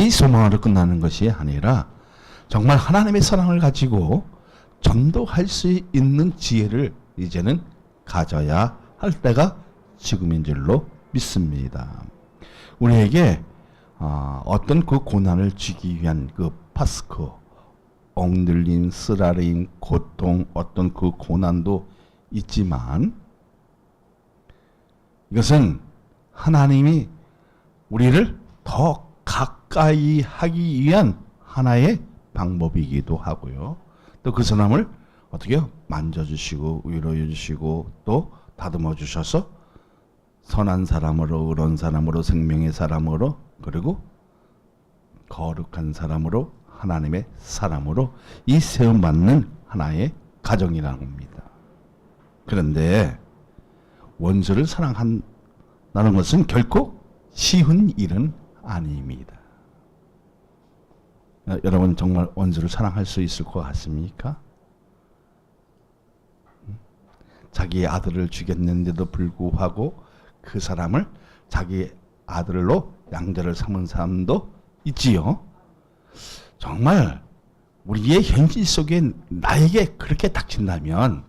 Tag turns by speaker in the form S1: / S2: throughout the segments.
S1: 소망으로 끝나는 것이 아니라 정말 하나님의 사랑을 가지고 전도할 수 있는 지혜를 이제는 가져야 할 때가 지금인 줄로 믿습니다. 우리에게 어떤 그 고난을 주기 위한 그 파스코, 억눌림, 쓰라림, 고통, 어떤 그 고난도 있지만 이것은 하나님이 우리를 더 가까이 하기 위한 하나의 방법이기도 하고요. 또 그 사람을 어떻게 만져주시고 위로해 주시고 또 다듬어 주셔서 선한 사람으로, 의로운 사람으로, 생명의 사람으로, 그리고 거룩한 사람으로, 하나님의 사람으로 이 세움받는 하나의 가정이라는 겁니다. 그런데 원수를 사랑한다는 것은 결코 쉬운 일은 아닙니다. 여러분 정말 원수를 사랑할 수 있을 것 같습니까? 자기의 아들을 죽였는데도 불구하고 그 사람을 자기 아들로 양자를 삼은 사람도 있지요. 정말 우리의 현실 속에 나에게 그렇게 닥친다면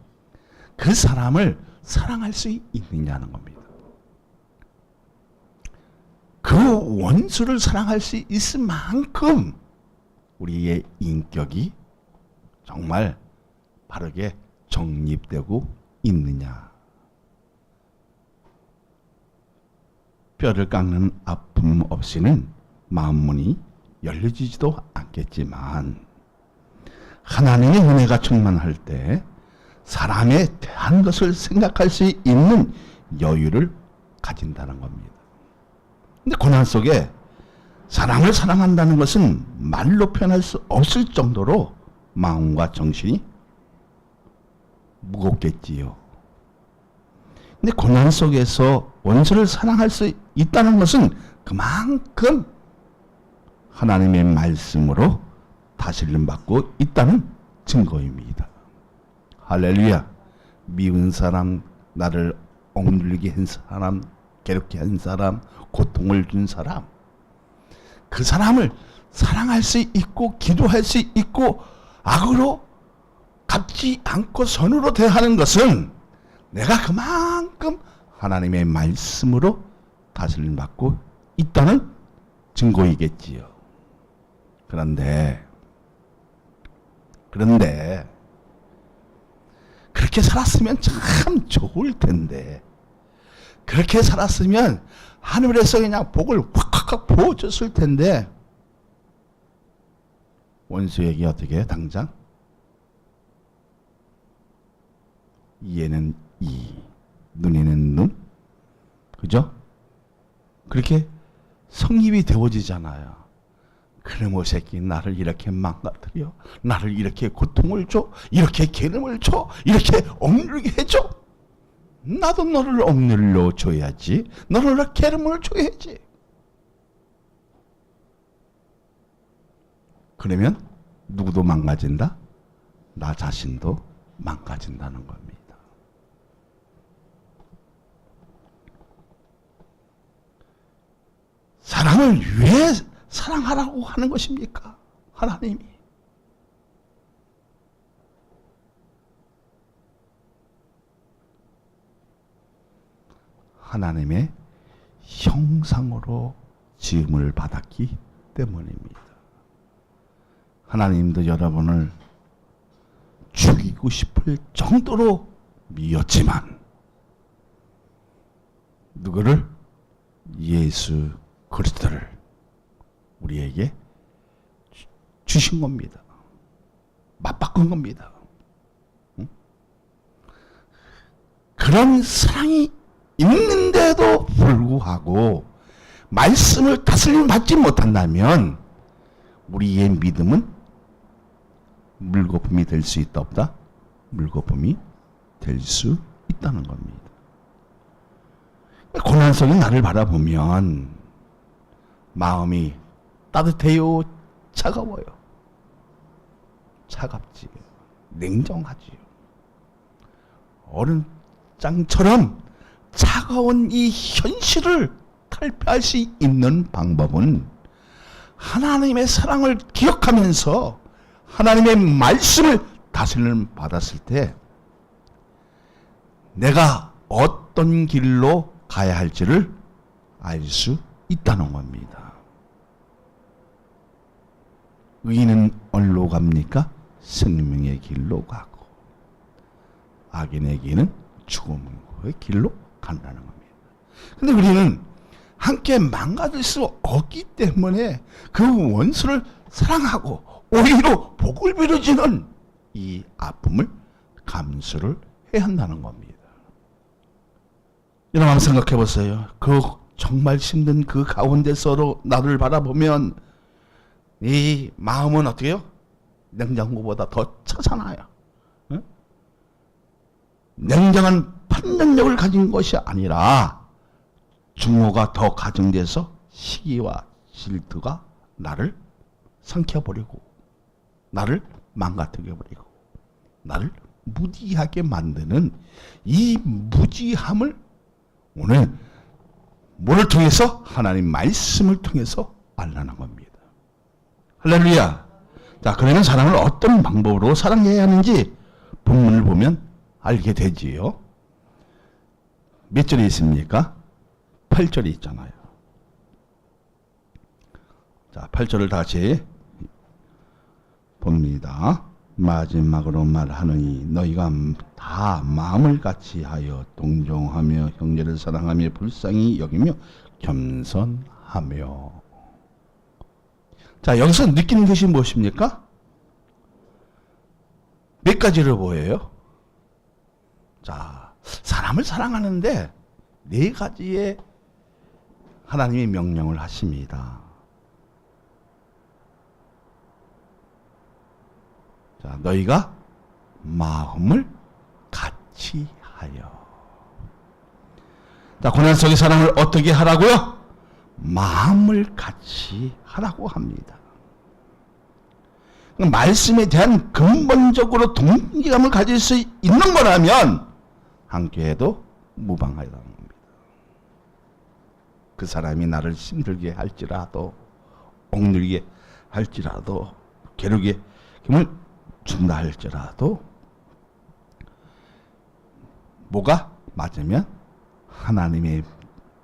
S1: 그 사람을 사랑할 수 있느냐는 겁니다. 그 원수를 사랑할 수 있을 만큼 우리의 인격이 정말 바르게 정립되고 있느냐. 뼈를 깎는 아픔 없이는 마음문이 열려지지도 않겠지만 하나님의 은혜가 충만할 때 사람에 대한 것을 생각할 수 있는 여유를 가진다는 겁니다. 근데 고난 속에 사람을 사랑한다는 것은 말로 표현할 수 없을 정도로 마음과 정신이 무겁겠지요. 근데 고난 속에서 원수를 사랑할 수 있다는 것은 그만큼 하나님의 말씀으로 다스림 받고 있다는 증거입니다. 할렐루야. 미운 사람, 나를 억눌리게 한 사람, 괴롭게 한 사람, 고통을 준 사람, 그 사람을 사랑할 수 있고 기도할 수 있고 악으로 갚지 않고 선으로 대하는 것은 내가 그만큼 하나님의 말씀으로 다스림 받고 있다는 증거이겠지요. 그런데 그렇게 살았으면 참 좋을 텐데, 그렇게 살았으면 하늘에서 그냥 복을 확확 부어줬을 텐데, 원수에게 어떻게 당장 이에는 이, 눈에는 눈, 그죠? 그렇게 성립이 되어지잖아요. 그놈의 새끼 나를 이렇게 망가뜨려, 나를 이렇게 고통을 줘, 이렇게 괴름을 줘, 이렇게 억누르게 해줘. 나도 너를 억눌러 줘야지, 너를 괴름을 줘야지. 그러면 누구도 망가진다? 나 자신도 망가진다는 겁니다. 사람을 왜 사랑하라고 하는 것입니까? 하나님이. 하나님의 형상으로 지음을 받았기 때문입니다. 하나님도 여러분을 죽이고 싶을 정도로 미웠지만 누구를? 예수 그리스도를 우리에게 주신 겁니다. 맞바꾼 겁니다. 응? 그런 사랑이 있는데도 불구하고 말씀을 다스림 받지 못한다면 우리의 믿음은 물거품이 될 수 있다 없다? 물거품이 될 수 있다는 겁니다. 고난 속에 나를 바라보면 마음이 따뜻해요? 차가워요? 차갑지. 냉정하지요. 얼음장처럼 차가운 이 현실을 탈피할 수 있는 방법은 하나님의 사랑을 기억하면서 하나님의 말씀을 다스림을 받았을 때 내가 어떤 길로 가야 할지를 알 수 있다는 겁니다. 의인은 어디로 갑니까? 생명의 길로 가고 악인의 길은 죽음의 길로 간다는 겁니다. 근데 우리는 함께 망가질 수 없기 때문에 그 원수를 사랑하고 오히려 복을 빌어주는 이 아픔을 감수를 해야 한다는 겁니다. 여러분 한번 생각해 보세요. 그 정말 힘든 그 가운데서로 나를 바라보면 이 마음은 어떻게 해요? 냉장고보다 더 차잖아요. 응? 냉정한 판단력을 가진 것이 아니라 증오가 더 가중돼서 시기와 질투가 나를 삼켜버리고 나를 망가뜨려 버리고 나를 무지하게 만드는 이 무지함을 오늘 뭐를 통해서? 하나님 말씀을 통해서 알라는 겁니다. 할렐루야. 자, 그러면 사람을 어떤 방법으로 사랑해야 하는지 본문을 보면 알게 되지요. 몇 절에 있습니까? 8절에 있잖아요. 자, 8절을 다시 봅니다. 마지막으로 말하느니 너희가 다 마음을 같이하여 동정하며 형제를 사랑하며 불쌍히 여기며 겸손하며. 자, 여기서 느끼는 것이 무엇입니까? 몇 가지로 보여요? 자, 사람을 사랑하는데 네 가지의 하나님이 명령을 하십니다. 자, 너희가 마음을 같이 하여. 자, 고난 속의 사랑을 어떻게 하라고요? 마음을 같이 하라고 합니다. 말씀에 대한 근본적으로 동기감을 가질 수 있는 거라면 함께해도 무방하다는 겁니다. 그 사람이 나를 힘들게 할지라도 억눌게 할지라도 괴롭게 힘을 준다 할지라도 뭐가 맞으면 하나님의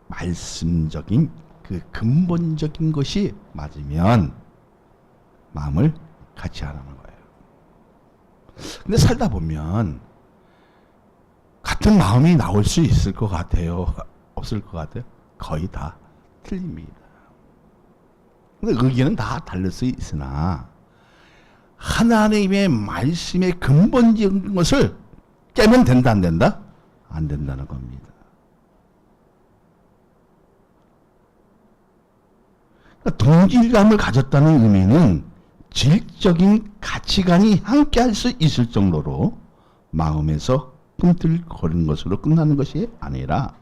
S1: 말씀적인 그 근본적인 것이 맞으면 마음을 같이 하라는 거예요. 근데 살다 보면 같은 마음이 나올 수 있을 것 같아요? 없을 것 같아요? 거의 다 틀립니다. 근데 의견은 다 다를 수 있으나 하나님의 말씀의 근본적인 것을 깨면 된다, 안 된다? 안 된다는 겁니다. 그러니까 동질감을 가졌다는 의미는 질적인 가치관이 함께 할 수 있을 정도로 마음에서 꿈틀거리는 것으로 끝나는 것이 아니라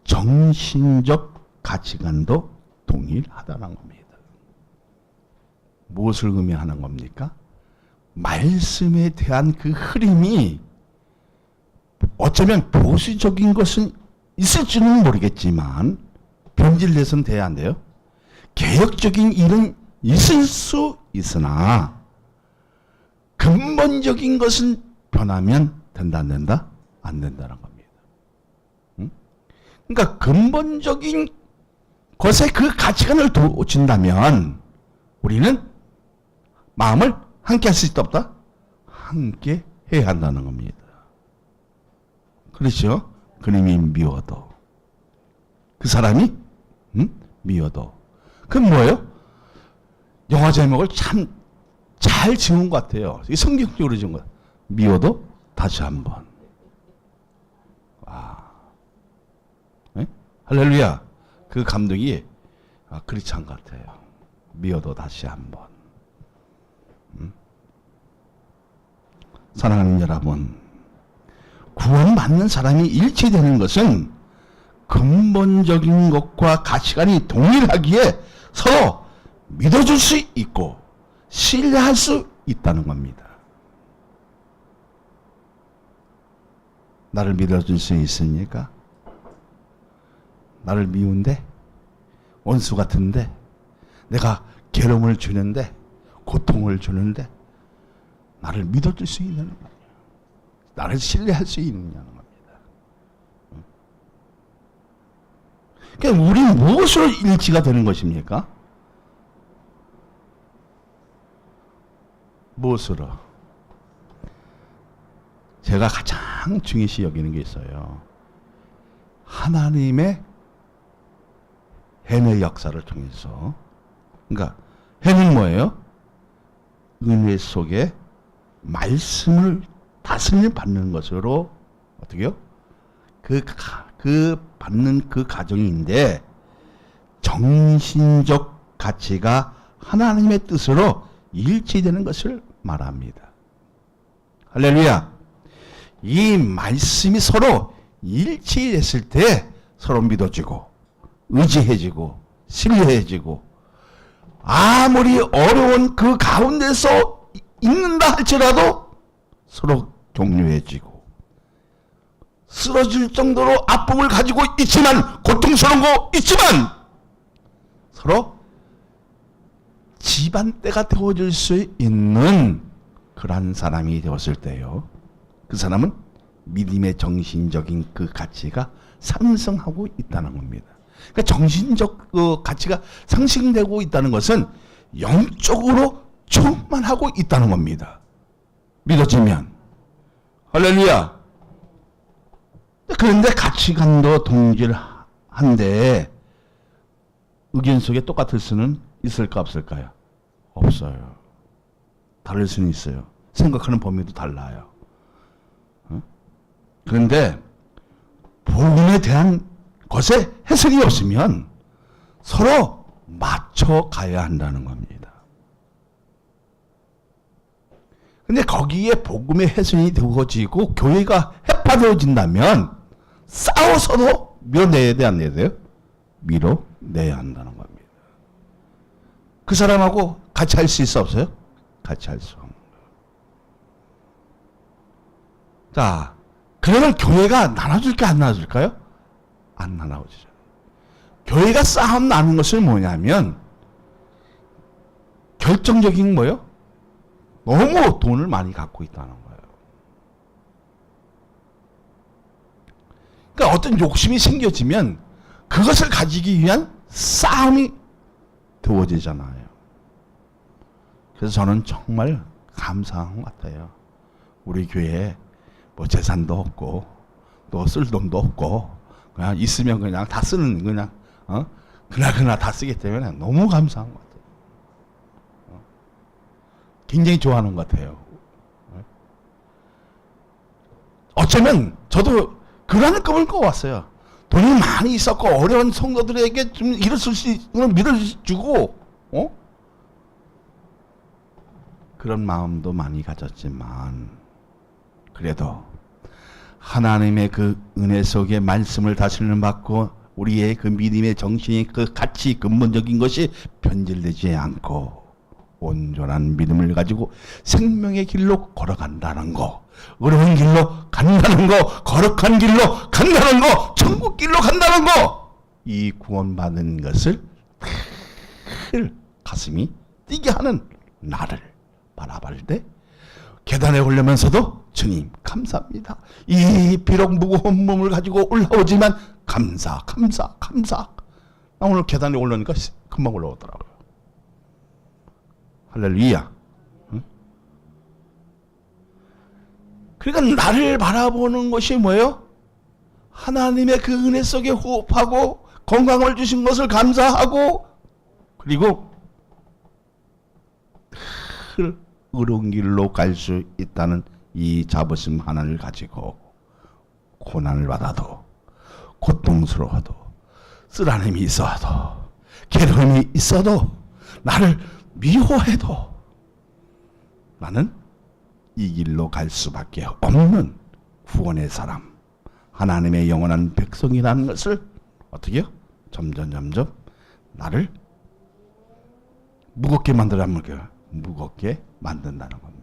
S1: 정신적 가치관도 동일하다는 겁니다. 무엇을 의미하는 겁니까? 말씀에 대한 그 흐름이 어쩌면 보수적인 것은 있을지는 모르겠지만 변질돼서는 돼야 안 돼요. 개혁적인 일은 있을 수 있으나 근본적인 것은 변하면 된다 안 된다? 안 된다는 겁니다. 응? 그러니까 근본적인 것에 그 가치관을 준다면 우리는 마음을 함께 할 수 있다 없다? 함께 해야 한다는 겁니다. 그렇죠? 그님이 미워도 그 사람이 미워도 그건 뭐예요? 영화 제목을 참 잘 지은 것 같아요. 성경적으로 지은 것 같아요. 미워도 다시 한번. 네? 할렐루야. 그 감독이 크리스찬 같아요. 미워도 다시 한번. 사랑하는 여러분, 구원받는 사람이 일치되는 것은 근본적인 것과 가치관이 동일하기에 서로 믿어줄 수 있고 신뢰할 수 있다는 겁니다. 나를 믿어줄 수 있으니까 나를 미운데 원수 같은데 내가 괴로움을 주는데, 고통을 주는데 나를 믿어줄 수 있느냐, 나를 신뢰할 수 있느냐는 겁니다. 그러니까 우리는 무엇으로 일치가 되는 것입니까? 무엇으로? 제가 가장 중요시 여기는 게 있어요. 하나님의 해내 역사를 통해서. 그러니까 해는 뭐예요? 은혜 속에 말씀을 다스림 받는 것으로 어떻게요? 그 받는 그 과정인데, 정신적 가치가 하나님의 뜻으로 일치되는 것을 말합니다. 할렐루야. 이 말씀이 서로 일치됐을 때 서로 믿어지고 의지해지고 신뢰해지고, 아무리 어려운 그 가운데서 있는다 할지라도 서로 격려해지고, 쓰러질 정도로 아픔을 가지고 있지만, 고통스러운 거 있지만 서로 집안때가 되어줄 수 있는 그러한 사람이 되었을 때요, 그 사람은 믿음의 정신적인 그 가치가 상승하고 있다는 겁니다. 그러니까 정신적 그 가치가 상승되고 있다는 것은 영적으로 충만하고 있다는 겁니다. 믿어지면. 할렐루야. 그런데 가치관도 동질한데 의견 속에 똑같을 수는 있을까 없을까요? 없어요. 다를 수는 있어요. 생각하는 범위도 달라요. 그런데 복음에 대한 것에 해석이 없으면 서로 맞춰가야 한다는 겁니다. 근데 거기에 복음의 훼손이 되어지고 교회가 해파되어진다면 싸워서도 밀어내야 돼, 안 내야 돼요? 밀어내야 한다는 겁니다. 그 사람하고 같이 할 수 있어, 없어요? 같이 할 수 없는 거예요. 자, 그러면 교회가 나눠줄까 안 나눠줄까요? 안 나눠지죠. 교회가 싸움 나는 것은 뭐냐면, 결정적인 뭐요? 너무 돈을 많이 갖고 있다는 거예요. 그러니까 어떤 욕심이 생겨지면 그것을 가지기 위한 싸움이 되어지잖아요. 그래서 저는 정말 감사한 것 같아요. 우리 교회에 뭐 재산도 없고 또 쓸 돈도 없고 그냥 있으면 그냥 다 쓰는, 그냥 그날 다 쓰기 때문에 너무 감사한 것 같아요. 굉장히 좋아하는 것 같아요. 어쩌면 저도 그러한 꿈을 꿔왔어요. 돈이 많이 있었고 어려운 성도들에게 좀 일을 수 있는 밀어주고, 그런 마음도 많이 가졌지만, 그래도 하나님의 그 은혜 속에 말씀을 다스리는 받고 우리의 그 믿음의 정신이 그 가치 근본적인 것이 변질되지 않고 온전한 믿음을 가지고 생명의 길로 걸어간다는 거, 어려운 길로 간다는 거, 거룩한 길로 간다는 거, 천국 길로 간다는 거, 이 구원받은 것을 늘 가슴이 뛰게 하는 나를 바라볼 때 계단에 올려면서도 주님 감사합니다. 이 비록 무거운 몸을 가지고 올라오지만 감사. 나 오늘 계단에 올라오니까 금방 올라오더라고요. 할렐루야. 응? 그러니까 나를 바라보는 것이 뭐예요? 하나님의 그 은혜 속에 호흡하고 건강을 주신 것을 감사하고, 그리고 늘 의로운 길로 갈 수 있다는 이 자부심 하나를 가지고 고난을 받아도, 고통스러워도, 쓰라림이 있어도, 괴로움이 있어도, 나를 미워해도 나는 이 길로 갈 수밖에 없는 구원의 사람, 하나님의 영원한 백성이라는 것을 어떻게 해요? 점점 나를 무겁게 무겁게 만든다는 겁니다.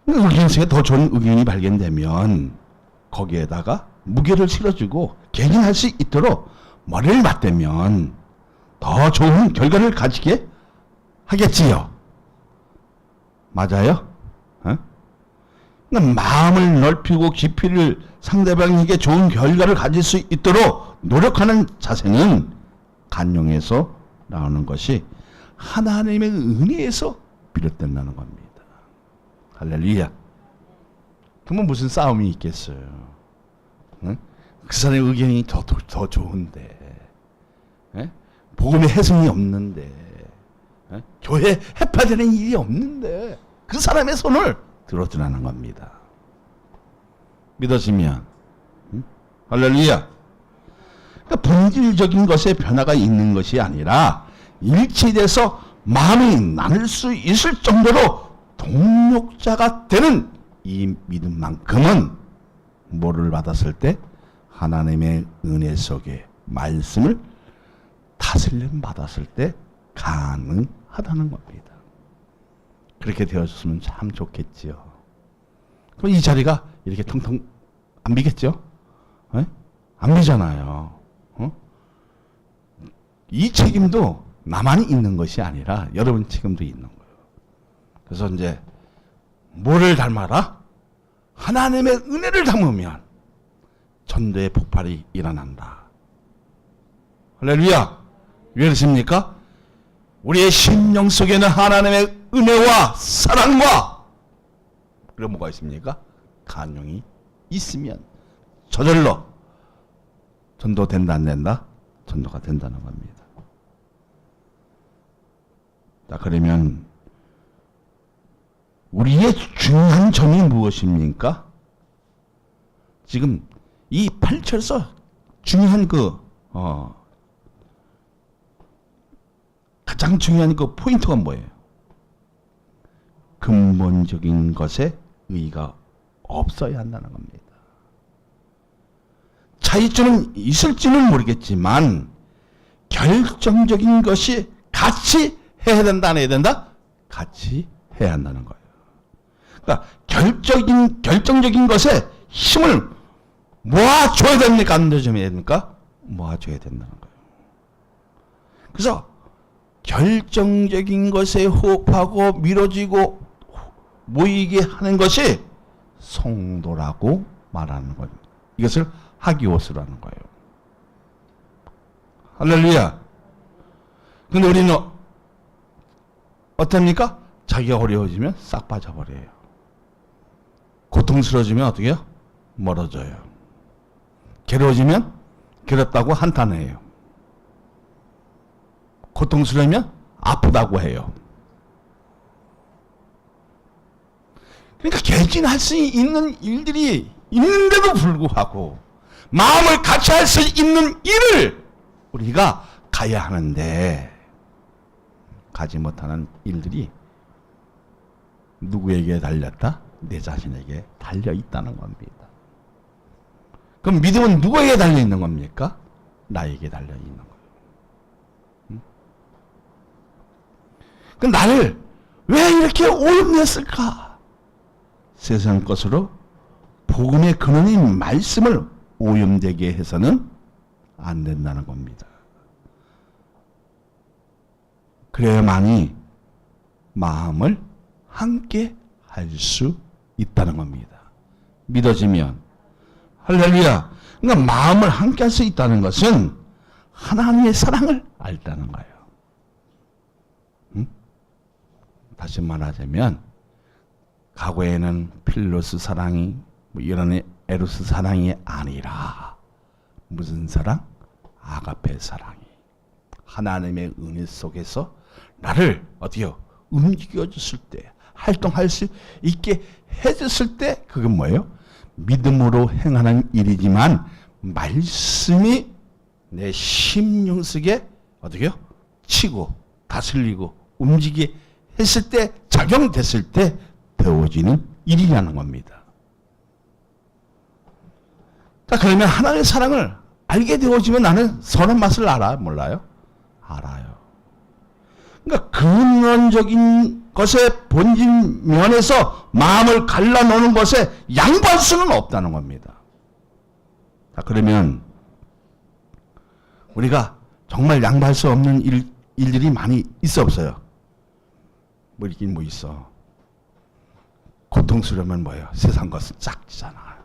S1: 우리 인생에 더 좋은 의견이 발견되면 거기에다가 무게를 실어주고 개인할 수 있도록 머리를 맞대면 더 좋은 결과를 가지게 하겠지요. 맞아요? 어? 그러니까 마음을 넓히고 깊이를 상대방에게 좋은 결과를 가질 수 있도록 노력하는 자세는 간용에서 나오는 것이 하나님의 은혜에서 비롯된다는 겁니다. 할렐루야. 그러면 무슨 싸움이 있겠어요? 응? 그 사람의 의견이 더 좋은데, 에? 복음의 해성이 없는데, 에? 교회 해파되는 일이 없는데 그 사람의 손을 들어주라는 겁니다. 믿어지면, 응? 할렐루야. 그러니까 본질적인 것에 변화가 있는 것이 아니라 일치돼서 마음이 나눌 수 있을 정도로 동력자가 되는 이 믿음만큼은 뭐를 받았을 때 하나님의 은혜 속에 말씀을 다스림 받았을 때 가능하다는 겁니다. 그렇게 되어졌으면 참 좋겠지요. 그럼 이 자리가 이렇게 텅텅 안 비겠죠? 에? 안 비잖아요. 어? 이 책임도 나만 있는 것이 아니라 여러분 책임도 있는 거예요. 그래서 이제 뭐를 닮아라? 하나님의 은혜를 담으면 전도의 폭발이 일어난다. 할렐루야. 왜 그러십니까? 우리의 심령 속에는 하나님의 은혜와 사랑과 그리고 뭐가 있습니까? 간용이 있으면 저절로 전도 된다 안 된다? 전도가 된다는 겁니다. 자, 그러면 우리의 중요한 점이 무엇입니까? 지금 이 8절에서 중요한 가장 중요한 그 포인트가 뭐예요? 근본적인 것에 의의가 없어야 한다는 겁니다. 차이점은 있을지는 모르겠지만 결정적인 것이 같이 해야 된다 안 해야 된다? 같이 해야 한다는 거예요. 그러니까 결정적인 것에 힘을 모아줘야 됩니까? 안 줘야 됩니까? 모아줘야 된다는 거예요. 그래서 결정적인 것에 호흡하고 미뤄지고 모이게 하는 것이 성도라고 말하는 겁니다. 이것을 하기오스라는 거예요. 할렐루야. 근데 우리는 어떻습니까? 자기가 어려워지면 싹 빠져버려요. 고통스러워지면 어떻게 해요? 멀어져요. 괴로워지면 괴롭다고 한탄해요. 고통스러우면 아프다고 해요. 그러니까 개진할 수 있는 일들이 있는데도 불구하고 마음을 같이 할 수 있는 일을 우리가 가야 하는데 가지 못하는 일들이 누구에게 달렸다? 내 자신에게 달려 있다는 겁니다. 그럼 믿음은 누구에게 달려 있는 겁니까? 나에게 달려 있는 거예요. 그 나를 왜 이렇게 오염냈을까? 세상 것으로 복음의 근원인 말씀을 오염되게 해서는 안 된다는 겁니다. 그래야만이 마음을 함께 할 수 있다는 겁니다. 믿어지면 할렐루야. 그러니까 마음을 함께 할 수 있다는 것은 하나님의 사랑을 알다는 거예요. 응? 다시 말하자면 과거에는 필로스 사랑이 이런 에로스 사랑이 아니라 무슨 사랑? 아가페 사랑이 하나님의 은혜 속에서 나를 어떻게요? 움직여줬을 때 활동할 수 있게 해줬을 때 그게 뭐예요? 믿음으로 행하는 일이지만 말씀이 내 심령 속에 어떻게요? 치고 다스리고 움직이게 했을 때 작용됐을 때 되어지는 일이라는 겁니다. 자, 그러면 하나님의 사랑을 알게 되어지면 나는 선한 맛을 알아요? 몰라요? 알아요. 그러니까 근원적인 것의 본질 면에서 마음을 갈라놓는 것에 양보할 수는 없다는 겁니다. 자, 그러면 우리가 정말 양보할 수 없는 일들이 많이 있어 없어요? 뭐 있긴 뭐 있어. 고통스러우면 뭐예요? 세상 것은 짝지잖아요.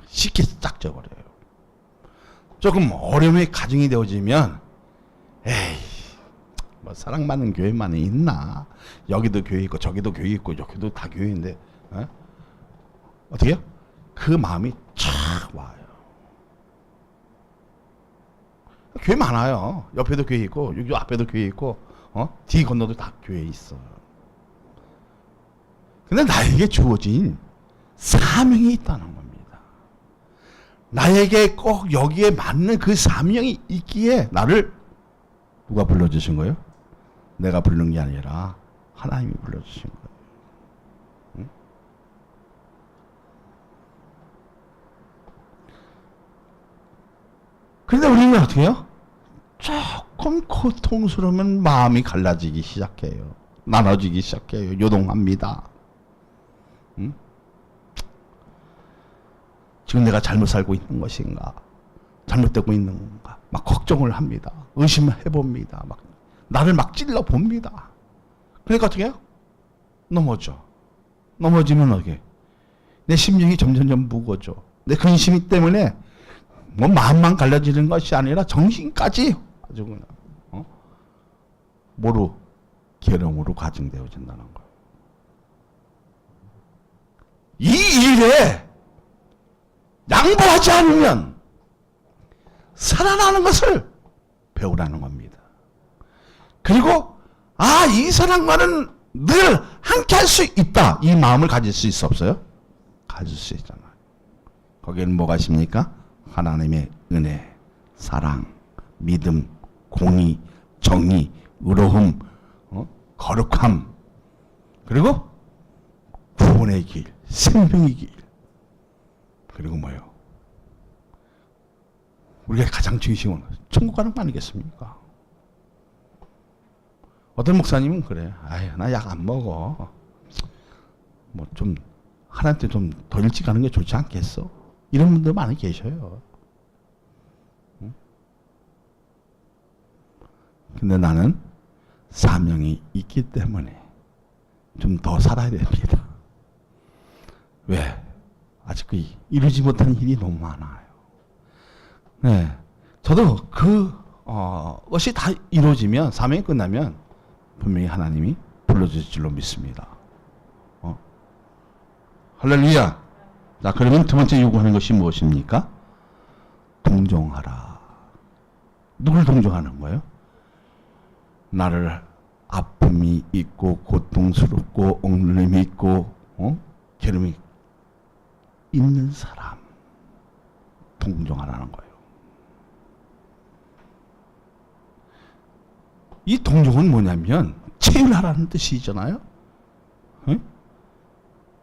S1: 쉽게 짝져버려요. 조금 어려움이 가중이 되어지면 에이 뭐 사랑받는 교회만이 있나? 여기도 교회 있고 저기도 교회 있고 여기도 다 교회인데 어떻게 해요? 그 마음이 촥 와요. 교회 많아요. 옆에도 교회 있고 여기 앞에도 교회 있고 뒤 건너도 다 교회 있어. 근데 나에게 주어진 사명이 있다는 겁니다. 나에게 꼭 여기에 맞는 그 사명이 있기에 나를 누가 불러주신 거예요? 내가 부르는 게 아니라 하나님이 불러주신 거예요. 응? 그런데 우리는 어떻게 해요? 조금 고통스러우면 마음이 갈라지기 시작해요. 나눠지기 시작해요. 요동합니다. 응? 지금 내가 잘못 살고 있는 것인가? 잘못되고 있는 건가? 막 걱정을 합니다. 의심해봅니다. 막 나를 막 찔러봅니다. 그러니까 어떻게 해요? 넘어져. 넘어지면 어떻게? 내 심령이 점점점 무거워져. 내 근심 때문에 뭐 마음만 갈라지는 것이 아니라 정신까지 아주 그냥 뭐로? 괴로움으로 가중되어진다는 거예요. 이 일에 양보하지 않으면 살아나는 것을 배우라는 겁니다. 그리고 이 사람과는 늘 함께 할 수 있다. 이 마음을 가질 수 있어 없어요? 가질 수 있잖아요. 거기에는 뭐가 있습니까? 하나님의 은혜, 사랑, 믿음, 공의, 정의, 의로움, 거룩함, 그리고 구원의 길, 생명의 길, 그리고 뭐예요? 우리가 가장 중요한 건 천국 가는 거 아니겠습니까? 어떤 목사님은 그래. 나 약 안 먹어. 뭐 좀 하나님께 좀 더 일찍 가는 게 좋지 않겠어? 이런 분들 많이 계셔요. 응? 근데 나는 사명이 있기 때문에 좀 더 살아야 됩니다. 왜? 아직 이루지 못한 일이 너무 많아요. 네. 저도 그것이 다 이루어지면, 사명이 끝나면 분명히 하나님이 불러주실 줄로 믿습니다. 할렐루야. 자, 그러면 두 번째 요구하는 것이 무엇입니까? 동정하라. 누굴 동정하는 거예요? 나를 아픔이 있고 고통스럽고 억눌림이 있고 괴로움이 있는 사람 동정하라는 거예요. 이 동정은 뭐냐면 체휼하라는 뜻이잖아요.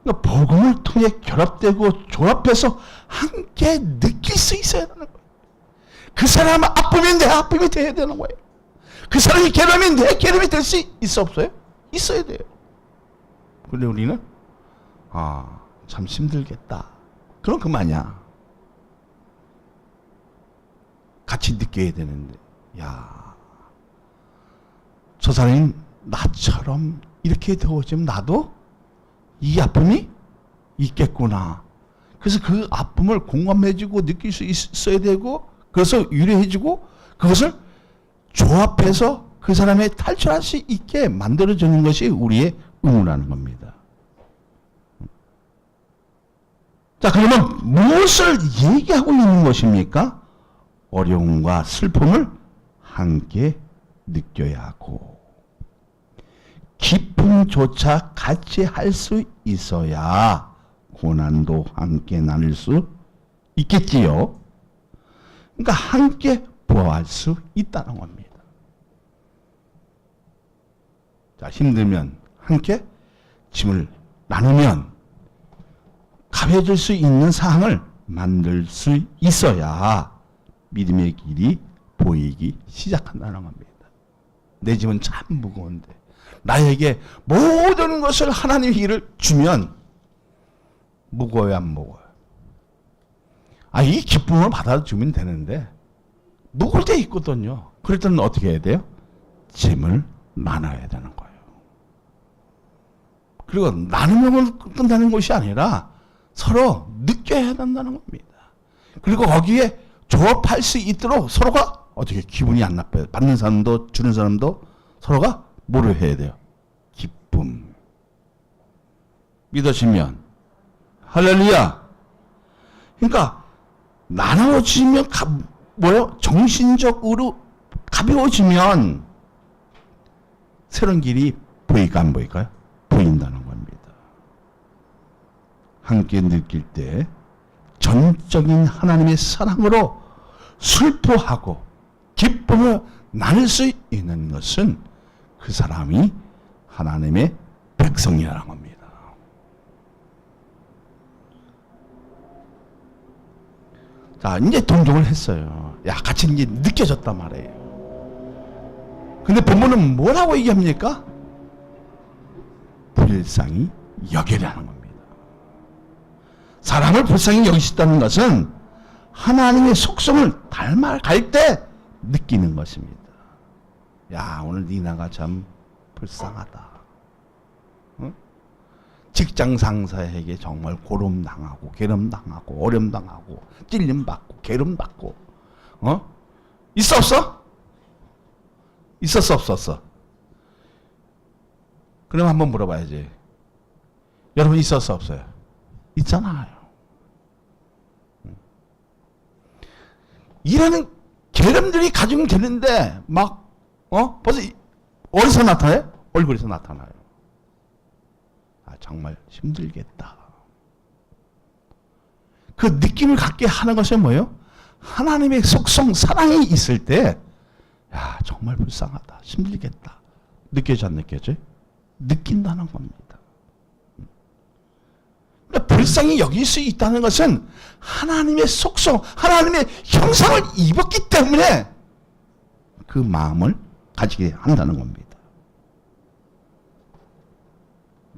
S1: 그러니까 복음을 통해 결합되고 조합해서 함께 느낄 수 있어야 되는 거예요. 그 사람 아픔이 내 아픔이 돼야 되는 거예요. 그 사람이 괴로움이 내 괴로움이 될 수 있어 없어요? 있어야 돼요. 근데 우리는 참 힘들겠다. 그럼 그만이야. 같이 느껴야 되는데 저 사람이 나처럼 이렇게 되어지면 나도 이 아픔이 있겠구나. 그래서 그 아픔을 공감해주고 느낄 수 있어야 되고, 그래서 유래해주고 그것을 조합해서 그 사람이 탈출할 수 있게 만들어주는 것이 우리의 의무라는 겁니다. 자, 그러면 무엇을 얘기하고 있는 것입니까? 어려움과 슬픔을 함께 느껴야 하고 기쁨조차 같이 할 수 있어야 고난도 함께 나눌 수 있겠지요. 그러니까 함께 보호할 수 있다는 겁니다. 자, 힘들면 함께 짐을 나누면 가벼워질 수 있는 상황을 만들 수 있어야 믿음의 길이 보이기 시작한다는 겁니다. 내 짐은 참 무거운데 나에게 모든 것을 하나님의 일을 주면 무거워요, 안 무거워요? 이 기쁨을 받아주면 되는데 묵을 때 있거든요. 그럴 때는 어떻게 해야 돼요? 짐을 나눠야 되는 거예요. 그리고 나누면 끝나는 것이 아니라 서로 느껴야 된다는 겁니다. 그리고 거기에 조업할 수 있도록 서로가 어떻게 기분이 안 나빠요. 받는 사람도 주는 사람도 서로가 뭐를 해야 돼요? 기쁨. 믿어지면 할렐루야. 그러니까 나눠지면 뭐요? 정신적으로 가벼워지면 새로운 길이 보일까 안 보일까요? 보인다는 겁니다. 함께 느낄 때 전적인 하나님의 사랑으로 슬퍼하고 기쁨을 나눌 수 있는 것은 그 사람이 하나님의 백성이라는 겁니다. 자, 이제 동정을 했어요. 야, 같이 이제 느껴졌단 말이에요. 근데 본문은 뭐라고 얘기합니까? 불쌍히 여기라는 겁니다. 사람을 불쌍히 여기시다는 것은 하나님의 속성을 닮아갈 때 느끼는 것입니다. 야, 오늘 니나가 참 불쌍하다. 응? 직장 상사에게 정말 고름당하고 괴름당하고 어려움당하고 찔림받고 괴름받고 있어 없어? 있었어 없었어? 그럼 한번 물어봐야지. 여러분 있었어 없어요? 있잖아요. 이런 괴름들이 가지고 되는데 막 벌써 어디서 나타나요? 얼굴에서 나타나요. 아, 정말 힘들겠다. 그 느낌을 갖게 하는 것은 뭐예요? 하나님의 속성 사랑이 있을 때 야, 정말 불쌍하다. 힘들겠다. 느껴져 안 느껴져요? 느낀다는 겁니다. 그러니까 불쌍히 여길 수 있다는 것은 하나님의 속성, 하나님의 형상을 입었기 때문에 그 마음을 가지게 한다는 겁니다.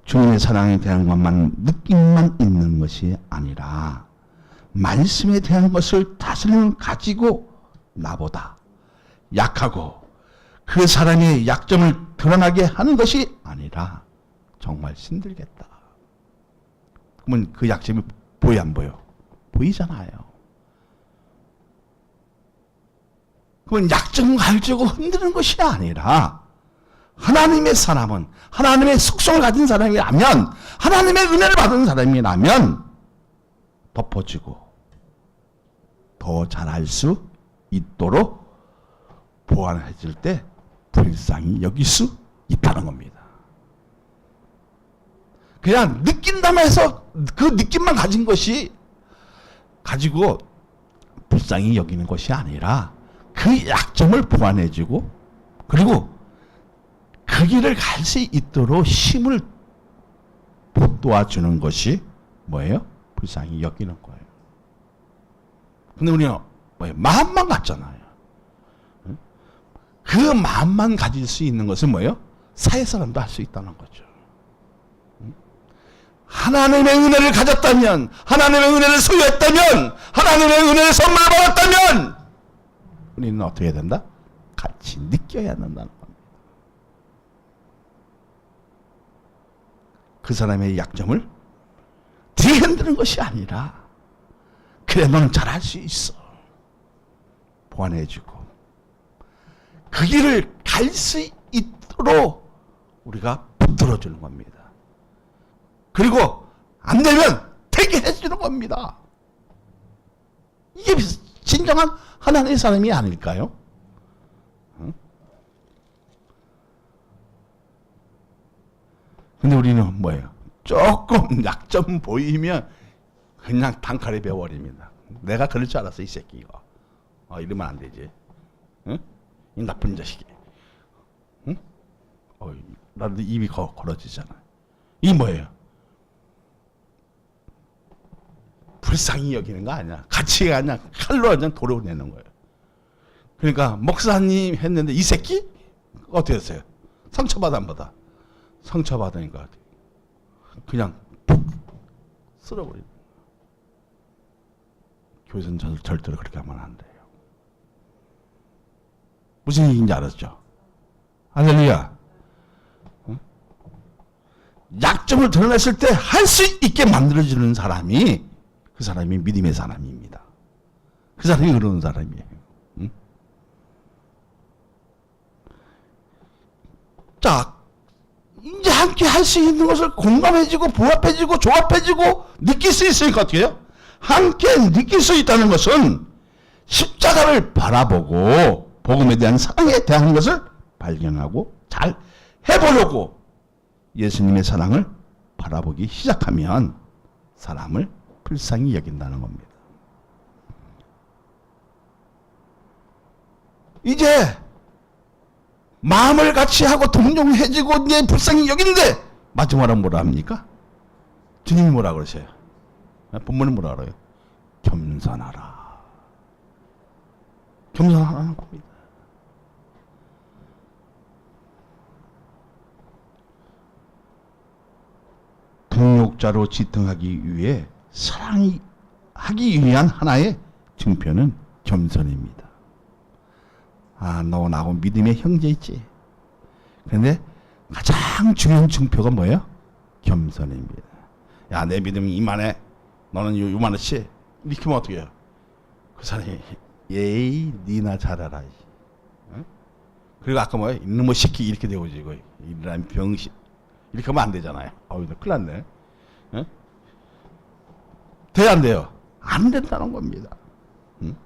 S1: 주님의 사랑에 대한 것만 느낌만 있는 것이 아니라 말씀에 대한 것을 다스림을 가지고 나보다 약하고 그 사람의 약점을 드러나게 하는 것이 아니라 정말 힘들겠다. 그러면 그 약점이 보여 안 보여? 보이잖아요. 그건 약점을 가지고 흔드는 것이 아니라 하나님의 사람은 하나님의 속성을 가진 사람이라면 하나님의 은혜를 받은 사람이라면 덮어지고 더 잘할 수 있도록 보완해질 때 불쌍히 여길 수 있다는 겁니다. 그냥 느낀다고 해서 그 느낌만 가진 것이 가지고 불쌍히 여기는 것이 아니라 그 약점을 보완해주고 그리고 그 길을 갈 수 있도록 힘을 도와주는 것이 뭐예요? 불쌍히 여기는 거예요. 근데 우리는 뭐예요? 마음만 갖잖아요. 그 마음만 가질 수 있는 것은 뭐예요? 사회 사람도 할 수 있다는 거죠. 하나님의 은혜를 가졌다면, 하나님의 은혜를 소유했다면, 하나님의 은혜를 선물 받았다면 우리는 어떻게 해야 된다? 같이 느껴야 된다는 겁니다. 그 사람의 약점을 뒤흔드는 것이 아니라 그래 너는 잘할 수 있어 보완해주고 그 길을 갈 수 있도록 우리가 붙들어주는 겁니다. 그리고 안 되면 되게 해주는 겁니다. 이게 진정한 하나님의 사람이 아닐까요? 근데 우리는 뭐예요? 조금 약점 보이면 그냥 단칼에 배워버립니다. 내가 그럴 줄 알았어 이 새끼 이거. 이러면 안 되지. 응? 이 나쁜 자식이. 응? 나도 입이 걸어지잖아. 이 뭐예요? 불쌍히 여기는 거 아니야. 같이 그냥 칼로 그냥 도려내는 거예요. 그러니까 목사님 했는데 이 새끼? 어떻게 했어요? 상처받아 안 받아? 상처받으니까 그냥 푹 쓸어버리는 거예요. 교회에서는 절대로 그렇게 하면 안 돼요. 무슨 얘기인지 알았죠? 할렐루야. 약점을 드러냈을 때 할 수 있게 만들어주는 사람이 그 사람이 믿음의 사람입니다. 그 사람이 그러는 사람이에요. 응? 자, 이제 함께 할 수 있는 것을 공감해지고 부합해지고 조합해지고 느낄 수 있으니까 어떻게 해요? 함께 느낄 수 있다는 것은 십자가를 바라보고 복음에 대한 사랑에 대한 것을 발견하고 잘 해보려고 예수님의 사랑을 바라보기 시작하면 사람을 불쌍히 여긴다는 겁니다. 이제 마음을 같이 하고 동정해지고 이제 불쌍히 여기는데 마지막으로 뭐라 합니까? 주님이 뭐라 그러세요? 본문은 뭐라 그래요? 겸손하라. 겸손하라는 겁니다. 동역자로 지탱하기 위해 사랑하기 위한 하나의 증표는 겸손입니다. 아, 너 나하고 믿음의 형제 있지? 그런데 가장 중요한 증표가 뭐예요? 겸손입니다. 야, 내 믿음이 이만해. 너는 요만하지? 이렇게 하면 어떻게 해요? 그 사람이 예이 니나 잘하라. 응? 그리고 아까 뭐예요? 이놈의 새끼 이렇게 되고지 이거 이런 병신 이렇게 하면 안 되잖아요. 아유, 나 큰일 났네. 응? 돼야 안 돼요? 안 된다는 겁니다. 응?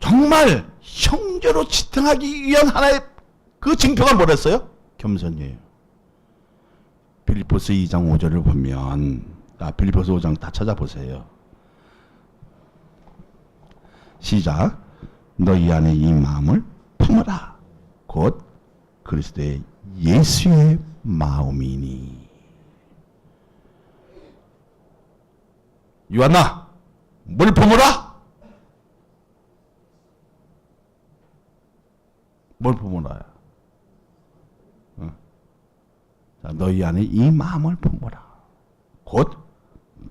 S1: 정말 형제로 지탱하기 위한 하나의 그 징표가 뭐랬어요? 겸손이에요. 빌립보서 2장 5절을 보면, 빌립보서 5장 다 찾아보세요. 시작. 너희 안에 이 마음을 품으라. 곧 그리스도의 예수의 마음이니. 요한아, 뭘 품으라? 뭘 품으라? 자, 너희 안에 이 마음을 품어라. 곧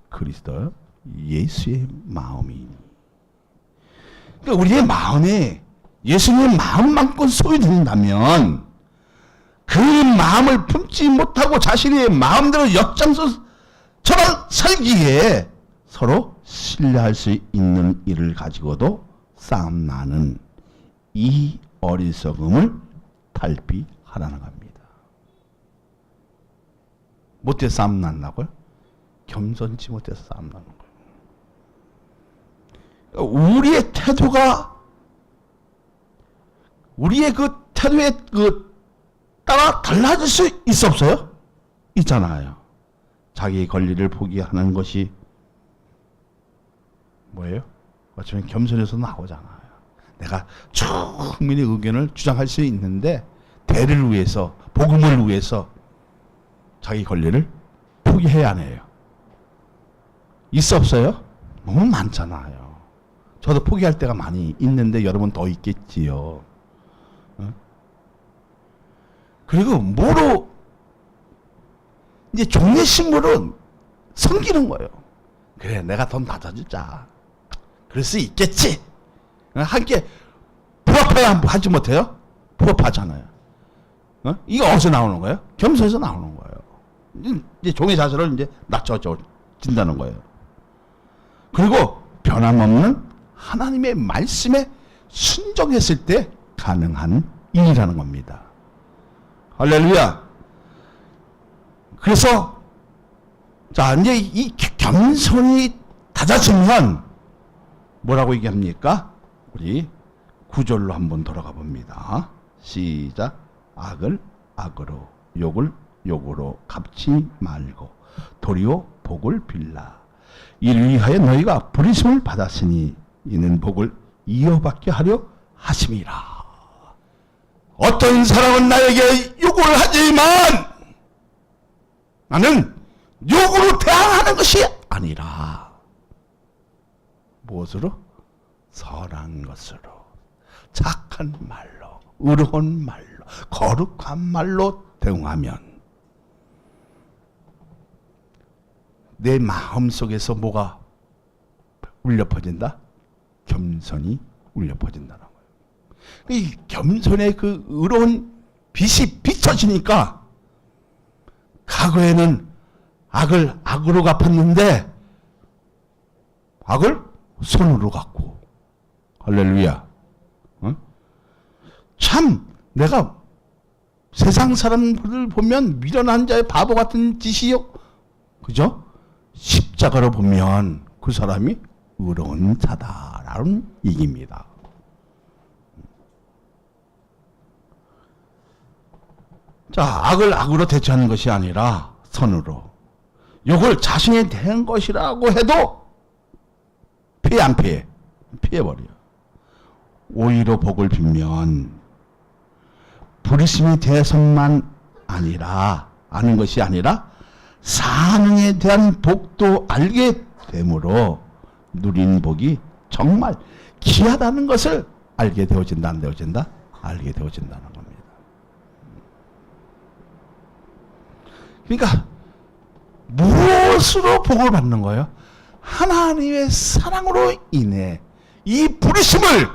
S1: 그리스도 예수의 마음이니. 그러니까 우리의 마음에 예수님의 마음만큼 소유된다면 그 마음을 품지 못하고 자신의 마음대로 역장서처럼 살기에 서로 신뢰할 수 있는 일을 가지고도 싸움 나는 이 어리석음을 탈피하라는 겁니다. 못해 싸움 난다고요? 겸손치 못해서 싸움 나는 거예요. 우리의 태도가 우리의 그 태도에 따라 달라질 수 있어 없어요? 있잖아요. 자기 권리를 포기하는 것이 뭐예요? 어쩌면 겸손해서 나오잖아요. 내가 충분히 의견을 주장할 수 있는데 대를 위해서 복음을 위해서 자기 권리를 포기해야 하네요. 있어 없어요? 너무 많잖아요. 저도 포기할 때가 많이 있는데 여러분 더 있겠지요. 그리고 뭐로 이제 종의 식물은 섬기는 거예요. 그래, 내가 돈 받아주자. 그럴 수 있겠지. 함께 부합해야 하지 못해요? 부합하잖아요. 이거 어디서 나오는 거예요? 겸손에서 나오는 거예요. 이제 종의 자세를 이제 낮춰진다는 거예요. 그리고 변함없는 하나님의 말씀에 순종했을 때 가능한 일이라는 겁니다. 할렐루야. 그래서 자, 이제 이 겸손이 다져지면 뭐라고 얘기합니까? 우리 구절로 한번 돌아가 봅니다. 시작. 악을 악으로, 욕을 욕으로 갚지 말고 도리어 복을 빌라. 이를 위하여 너희가 부르심을 받았으니 이는 복을 이어받게 하려 하심이라. 어떤 사람은 나에게 욕을 하지만 나는 욕으로 대항하는 것이 아니라 무엇으로? 선한 것으로, 착한 말로, 의로운 말로, 거룩한 말로 대응하면 내 마음속에서 뭐가 울려 퍼진다? 겸손이 울려 퍼진다는 거예요. 이 겸손의 그 의로운 빛이 비춰지니까 과거에는 악을 악으로 갚았는데 악을 선으로 갚고 할렐루야. 어? 참 내가 세상 사람들을 보면 미련한 자의 바보 같은 짓이요. 그죠? 십자가로 보면 그 사람이 의로운 자다라는 얘기입니다. 자, 악을 악으로 대처하는 것이 아니라 선으로. 이걸 자신에 대한 것이라고 해도 피해 안 피해? 피해버려. 오히려 복을 빌면 불의심이 대해서만 아니라 아는 것이 아니라 사능에 대한 복도 알게 되므로 누린 복이 정말 귀하다는 것을 알게 되어진다, 안 되어진다? 알게 되어진다는 겁니다. 그러니까 무엇으로 복을 받는 거예요? 하나님의 사랑으로 인해 이 부르심을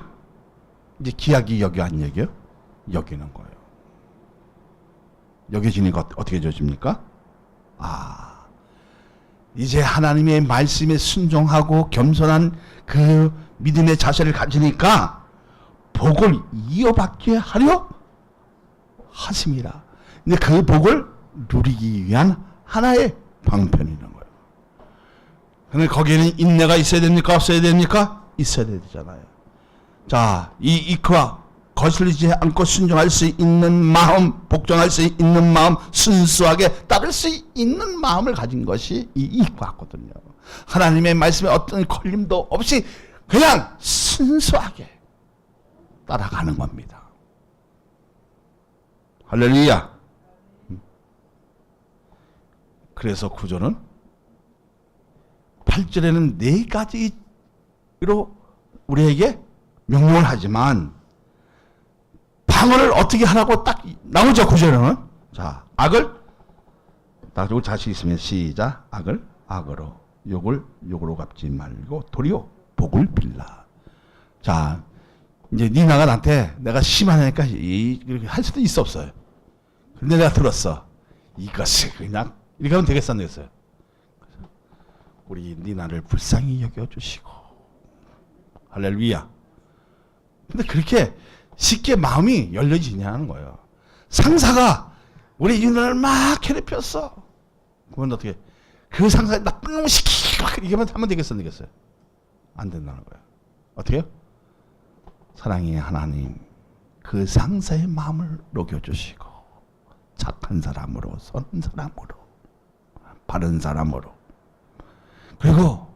S1: 이제 귀하게 여겨 안 여겨? 여기는 거예요. 여겨지니까 어떻게 되어집니까? 아, 이제 하나님의 말씀에 순종하고 겸손한 그 믿음의 자세를 가지니까 복을 이어받게 하려 하심이라. 근데 그 복을 누리기 위한 하나의 방편이라는 거예요. 근데 거기에는 인내가 있어야 됩니까? 없어야 됩니까? 있어야 되잖아요. 자, 이 이크와 거슬리지 않고 순종할 수 있는 마음, 복종할 수 있는 마음, 순수하게 따를 수 있는 마음을 가진 것이 이 이크와거든요. 하나님의 말씀에 어떤 걸림도 없이 그냥 순수하게 따라가는 겁니다. 할렐루야. 그래서 구조는 8절에는 네 가지로 우리에게 명령을 하지만 방언을 어떻게 하라고 딱 나오죠. 구절에는. 자, 악을 딱 자신 있으면 시작. 악을 악으로, 욕을 욕으로 갚지 말고 도리어 복을 빌라. 자, 이제 니나가 나한테 내가 심하니까 이렇게 할 수도 있어 없어요. 근데 내가 들었어. 이것을 그냥 이렇게 하면 되겠어 안 되겠어요? 우리 니나를 불쌍히 여겨주시고 할렐루야. 근데 그렇게 쉽게 마음이 열려지냐는 거예요. 상사가 우리 니나를 막 괴롭혔어. 그건 어떻게 그 상사에 나쁜 놈 시키고 이렇게만 하면 되겠어 안 되겠어요? 안 된다는 거예요. 어떻게 해요? 사랑의 하나님 그 상사의 마음을 녹여주시고 착한 사람으로 선한 사람으로 바른 사람으로 그리고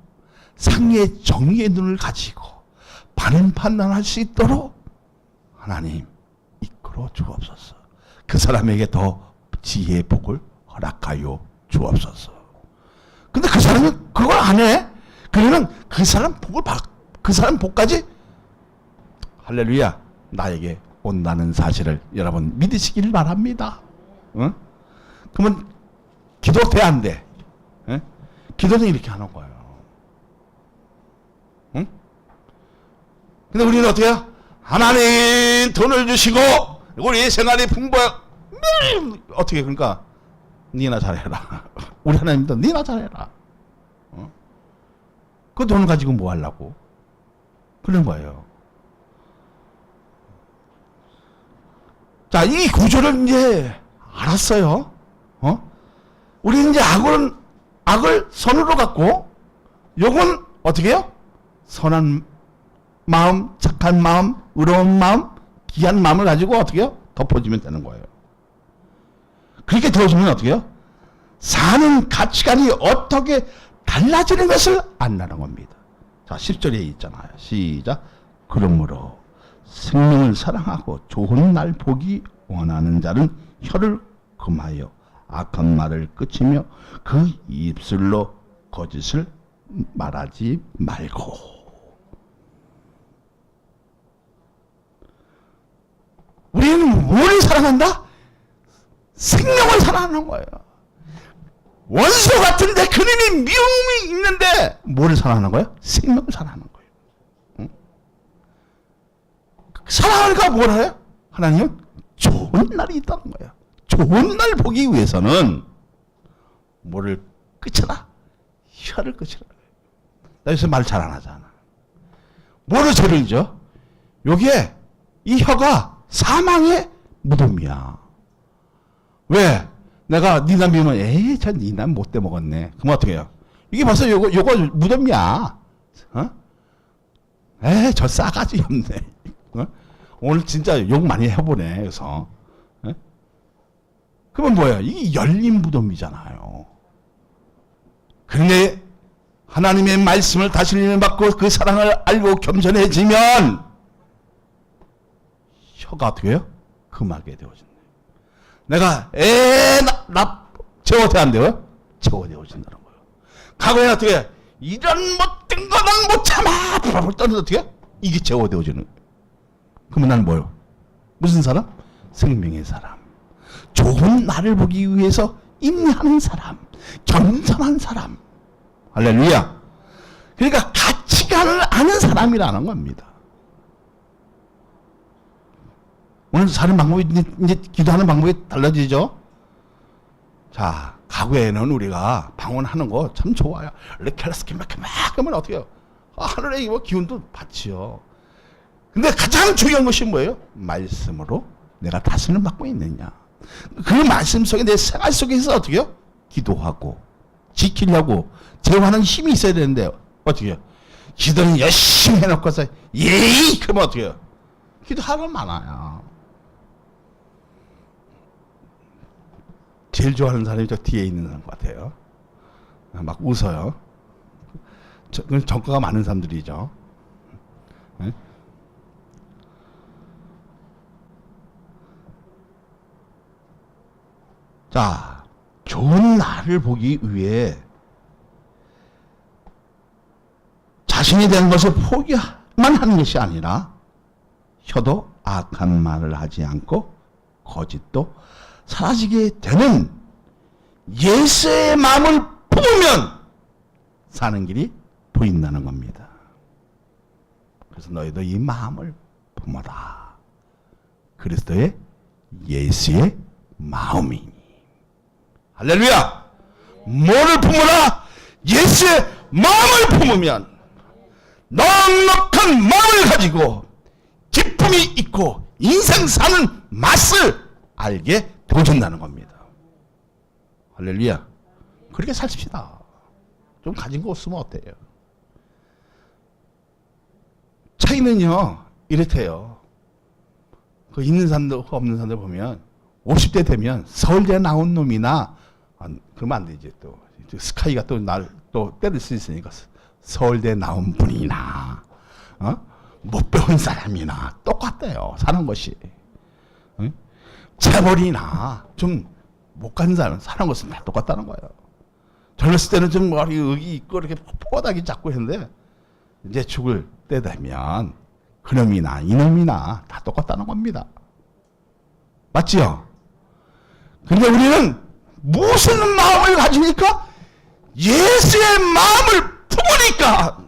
S1: 상의 정의의 눈을 가지고 바른 판단할 수 있도록 하나님 이끌어 주옵소서. 그 사람에게 더 지혜의 복을 허락하여 주옵소서. 근데 그 사람이 그걸 안 해. 그러면 그 사람 복을 그 사람 복까지 할렐루야 나에게 온다는 사실을 여러분 믿으시길 바랍니다. 응? 그러면 기도 돼 안 돼? 응? 기도는 이렇게 하는 거예요. 응? 근데 우리는 어떻게 해요? 하나님 돈을 주시고 우리 생활이 풍부해. 어떻게 그러니까 니나 잘해라. 우리 하나님도 니나 잘해라. 어? 그 돈을 가지고 뭐 하려고? 그런 거예요. 자, 이 구조를 이제 알았어요. 어? 우리 이제 악을 선으로 갖고, 요건 어떻게 해요? 선한 마음, 착한 마음, 의로운 마음, 귀한 마음을 가지고 어떻게 해요? 덮어주면 되는 거예요. 그렇게 덮어주면 어떻게 해요? 사는 가치관이 어떻게 달라지는 것을 안다는 겁니다. 자, 10절에 있잖아요. 시작. 그러므로 생명을 사랑하고 좋은 날 보기 원하는 자는 혀를 금하여 악한 말을 그치며 그 입술로 거짓을 말하지 말고. 우리는 뭘 사랑한다? 생명을 사랑하는 거예요. 원수 같은데 그놈이 미움이 있는데 뭐를 사랑하는 거예요? 생명을 사랑하는 거예요. 응? 사랑하니까 뭘 해요? 하나님은 좋은 날이 있다는 거예요. 좋은 날 보기 위해서는 뭐를 끝이라? 혀를 끝이라. 나 요새 말 잘 안 하잖아. 뭐를 죄를 져? 요게 이 혀가 사망의 무덤이야. 왜? 내가 니남 비면 에이 저 니남 못돼 먹었네. 그럼 어떻게 해요? 이게 벌써 요거 무덤이야. 어? 에이 저 싸가지 없네. 어? 오늘 진짜 욕 많이 해보네. 그래서 어? 그러면 뭐예요? 이게 열린 무덤이잖아요. 그런데 하나님의 말씀을 다스림을 받고 그 사랑을 알고 겸손해지면 혀가 어떻게 해요? 금하게 되어진다. 내가 나 제어돼안돼요? 제어되어진다는 거예요. 과거에 어떻게 해? 이런 못된 거 난 못 참아 떠는 어떻게 해? 이게 제어되어지는 거예요. 그러면 나는 뭐예요? 무슨 사람? 생명의 사람. 좋은 날을 보기 위해서 인내하는 사람, 겸손한 사람. 할렐루야. 그러니까 가치관을 아는 사람이라는 겁니다. 오늘 사는 방법이 이제 기도하는 방법이 달라지죠. 자, 과거에는 우리가 방언하는 거 참 좋아요. 르켈라스키 막 하면 어떻게 해요? 하늘의 뭐 기운도 받지요. 근데 가장 중요한 것이 뭐예요? 말씀으로 내가 다스림을 받고 있느냐. 그 말씀 속에 내 생활 속에서 어떻게 해요? 기도하고 지키려고 제어하는 힘이 있어야 되는데 어떻게 해요? 기도는 열심히 해놓고서 예이 그러면 어떻게 해요? 기도하면 많아요. 제일 좋아하는 사람이 저 뒤에 있는 사람 같아요. 막 웃어요. 정가가 많은 사람들이죠. 네? 자, 좋은 날을 보기 위해 자신이 된 것을 포기만 하는 것이 아니라 혀도 악한 말을 하지 않고 거짓도 사라지게 되는 예수의 마음을 품으면 사는 길이 보인다는 겁니다. 그래서 너희도 이 마음을 품어라. 그리스도의 예수의 마음이니. 할렐루야. 뭐를 품어라? 예수의 마음을 품으면 넉넉한 마음을 가지고 기쁨이 있고 인생 사는 맛을 알게 되어진다는 겁니다. 할렐루야. 그렇게 삽시다. 좀 가진 거 없으면 어때요? 차이는요 이렇대요. 그 있는 사람들 없는 사람들 보면 50대 되면 서울대 나온 놈이나 그러면 안 되지. 또 스카이가 또 날 또 때릴 수 있으니까 서울대 나온 분이나 못 배운 사람이나 똑같대요. 사는 것이. 재벌이나 좀 못 간 사람 사는 것은 다 똑같다는 거예요. 젊었을 때는 좀 머리 의기 있고 이렇게 뽀뽀하기 잡고 했는데 이제 죽을 때 되면 그놈이나 이놈이나 다 똑같다는 겁니다. 맞지요? 근데 우리는 무슨 마음을 가지니까 예수의 마음을 품으니까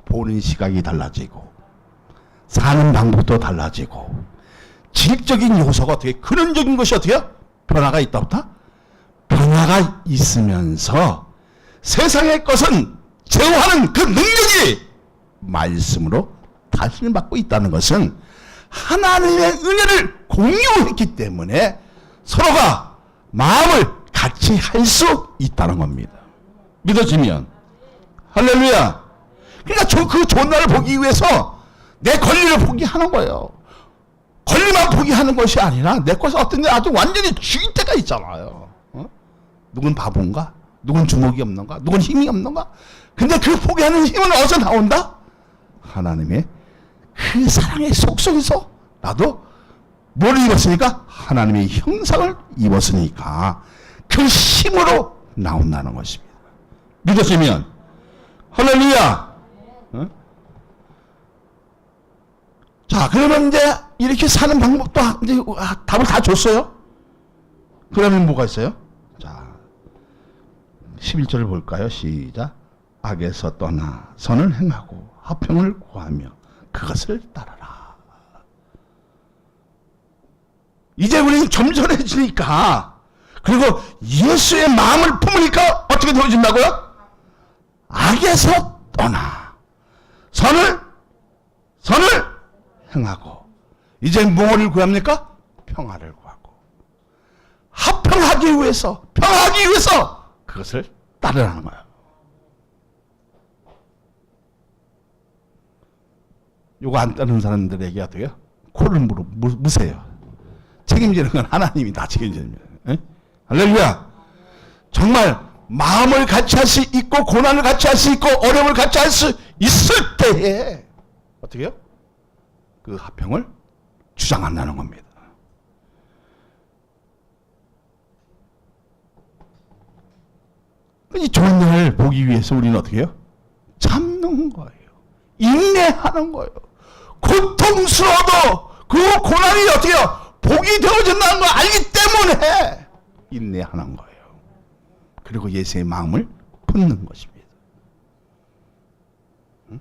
S1: 보는 시각이 달라지고 사는 방법도 달라지고 지식적인 요소가 어떻게 근원적인 것이 어떻게 변화가 있다 없다? 변화가 있으면서 세상의 것은 제어하는 그 능력이 말씀으로 다스림을 받고 있다는 것은 하나님의 은혜를 공유했기 때문에 서로가 마음을 같이 할 수 있다는 겁니다. 믿어지면 할렐루야. 그러니까 그 좋은 날을 보기 위해서 내 권리를 포기하는 거예요. 권리만 포기하는 것이 아니라 내 것을 어떤 데 아주 완전히 죽일 때가 있잖아요. 누군 바본가? 누군 주먹이 없는가? 누군 힘이 없는가? 근데 그 포기하는 힘은 어디서 나온다? 하나님의 그 사랑의 속속에서 나도 뭘 입었으니까? 하나님의 형상을 입었으니까 그 힘으로 나온다는 것입니다. 믿었으면 할렐루야. 자, 그러면 이제 이렇게 사는 방법도 이제 답을 다 줬어요. 그러면 뭐가 있어요? 자, 11절을 볼까요? 시작. 악에서 떠나 선을 행하고 화평을 구하며 그것을 따르라. 이제 우리는 겸손해지니까, 그리고 예수의 마음을 품으니까 어떻게 되어진다고요? 악에서 떠나 선을 행하고, 이제 뭐를 구합니까? 평화를 구하고, 합평하기 위해서, 평화하기 위해서 그것을 따르라는 거예요. 요거 안 따르는 사람들에게 어떻게 해요? 코를 무세요. 책임지는 건 하나님이 다 책임집니다. 할렐루야. 정말 마음을 같이 할 수 있고, 고난을 같이 할 수 있고, 어려움을 같이 할 수 있을 때에 어떻게 해요? 그 화평을 주장한다는 겁니다. 이 좋은 날을 보기 위해서 우리는 어떻게 해요? 참는 거예요. 인내하는 거예요. 고통스러워도 그 고난이 어떻게 해요? 복이 되어진다는 걸 알기 때문에 인내하는 거예요. 그리고 예수의 마음을 품는 것입니다. 응?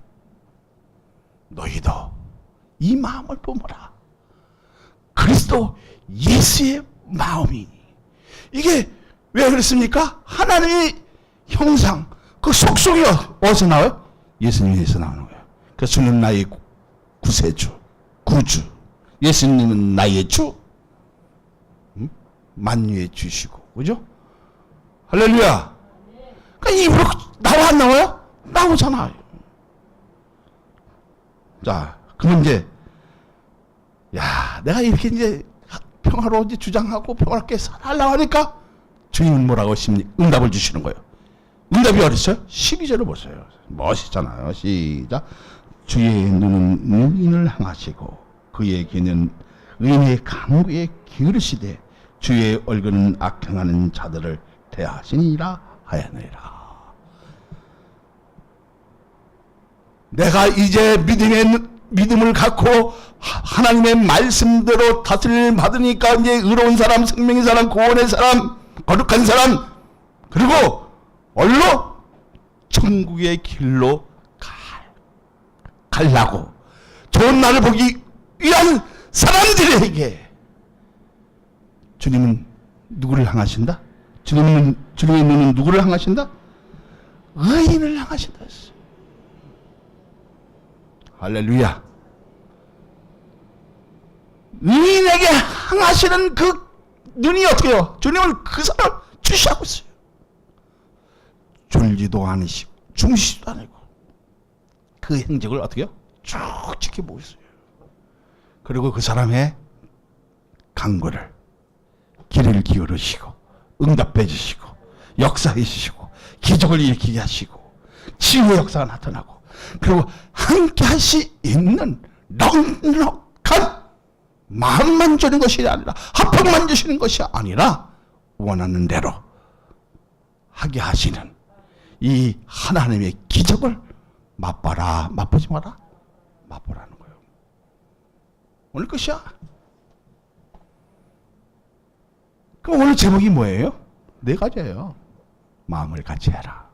S1: 너희도 이 마음을 품어라. 그리스도 예수의 마음이, 이게 왜 그랬습니까? 하나님의 형상, 그 속성이 어디서 나와요? 예수님에서 나오는 거예요. 그래서 주는 나의 구세주, 구주. 예수님은 나의 주, 만유의 주시고, 그죠? 할렐루야. 그러니까 입으로 나와 안 나와요? 나오잖아요. 자, 그럼 이제, 야, 내가 이렇게 이제 평화로운지 주장하고 평화롭게 살아가려고 하니까 주님은 뭐라고 응답을 주시는 거예요. 응답이 어딨어요? 12절을 보세요. 멋있잖아요. 시작. 주의 눈은 의인을 향하시고 그의 귀는 의인의 간구에 기울이시되 주의 얼굴은 악행하는 자들을 대하시니라 하였느니라. 내가 이제 믿음을 갖고 하나님의 말씀대로 다스림을 받으니까 이제 의로운 사람, 생명의 사람, 구원의 사람, 거룩한 사람, 그리고 얼로 천국의 길로 가려고 좋은 날을 보기 위한 사람들에게 주님은 누구를 향하신다? 주님의 눈은 누구를 향하신다? 의인을 향하신다 했어요. 할렐루야. 의인에게 향하시는 그 눈이 어떻게 해요? 주님은 그 사람을 주시하고 있어요. 졸지도 않으시고 주무시지도 않고 그 행적을 어떻게 해요? 쭉 지켜보고 있어요. 그리고 그 사람의 간구를, 길을 기울이시고 응답해 주시고 역사해 주시고 기적을 일으키게 하시고 치유의 역사가 나타나고, 그리고 함께 할 수 있는 넉넉한 마음만 주는 것이 아니라, 합평만 주시는 것이 아니라 원하는 대로 하게 하시는 이 하나님의 기적을 맛봐라. 맛보지 마라. 맛보라는 거예요. 오늘 끝이야. 그럼 오늘 제목이 뭐예요? 4가지예요. 마음을 같이 해라,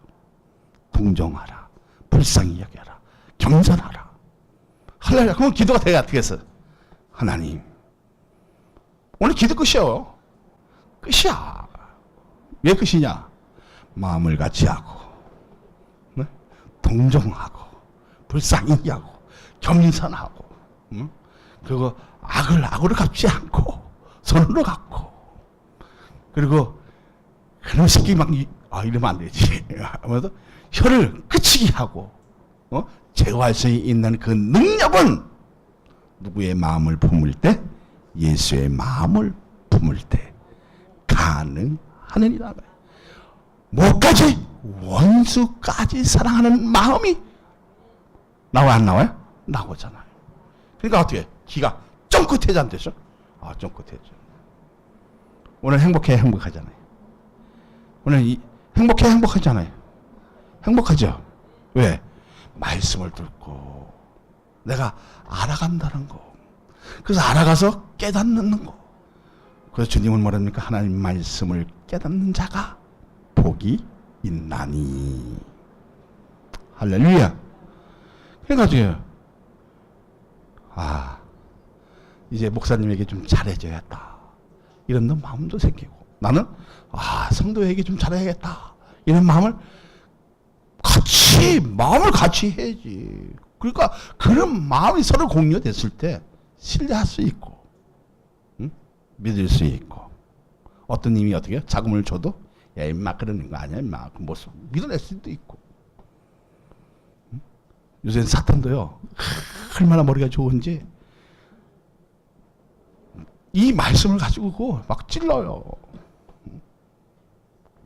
S1: 동정하라, 불쌍히 여겨라, 겸손하라. 할렐루야. 그럼 기도가 돼야 되겠어. 하나님, 오늘 기도 끝이요. 끝이야. 왜 끝이냐? 마음을 같이 하고, 네? 동정하고, 불쌍히 여기고, 겸손하고, 그리고 악을 갚지 않고, 선으로 갚고, 그리고 그런 새끼 막 이러면 안 되지. 아무래도 혀를 그치게 하고, 제어할 수 있는 그 능력은 누구의 마음을 품을 때? 예수의 마음을 품을 때 가능하느니라. 뭐까지? 원수까지 사랑하는 마음이 나와 안 나와요? 나오잖아요. 그러니까 어떻게? 기가 쫑긋해지 안 되죠? 쫑긋해져. 오늘 행복하잖아요. 오늘 행복하잖아요. 행복하죠? 왜? 말씀을 듣고 내가 알아간다는 거. 그래서 알아가서 깨닫는 거. 그래서 주님은 뭐랍니까? 하나님 말씀을 깨닫는 자가 복이 있나니. 할렐루야. 그래가지고 이제 목사님에게 좀 잘해줘야겠다. 이런 마음도 생기고, 나는 성도에게 좀 잘해야겠다 이런 마음을 마음을 같이 해야지. 그러니까 그런 마음이 서로 공유됐을 때 신뢰할 수 있고, 응? 믿을 수 있고. 어떤 님이 어떻게 해요? 자금을 줘도 야 임마 그러는 거 아니야 임마 뭐 믿어낼 수도 있고. 응? 요새 사탄도요 얼마나 머리가 좋은지 이 말씀을 가지고 막 찔러요.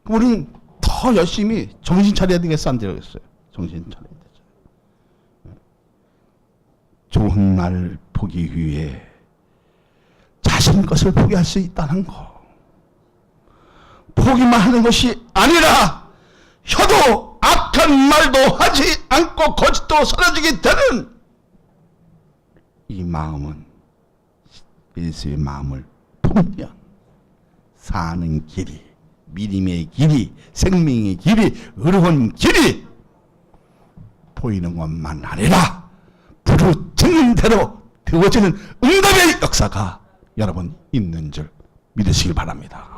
S1: 우리는 더 열심히 정신 차려야 되겠어 안 되겠어요? 정신 차려야 되죠. 좋은 날 보기 위해 자신 것을 포기할 수 있다는 거. 포기만 하는 것이 아니라 혀도 악한 말도 하지 않고 거짓도 사라지게 되는 이 마음은 예수의 마음을 품으면 사는 길이, 믿음의 길이, 생명의 길이, 의로운 길이 보이는 것만 아니라 부르짖는 대로 되어지는 응답의 역사가 여러분 있는 줄 믿으시길 바랍니다.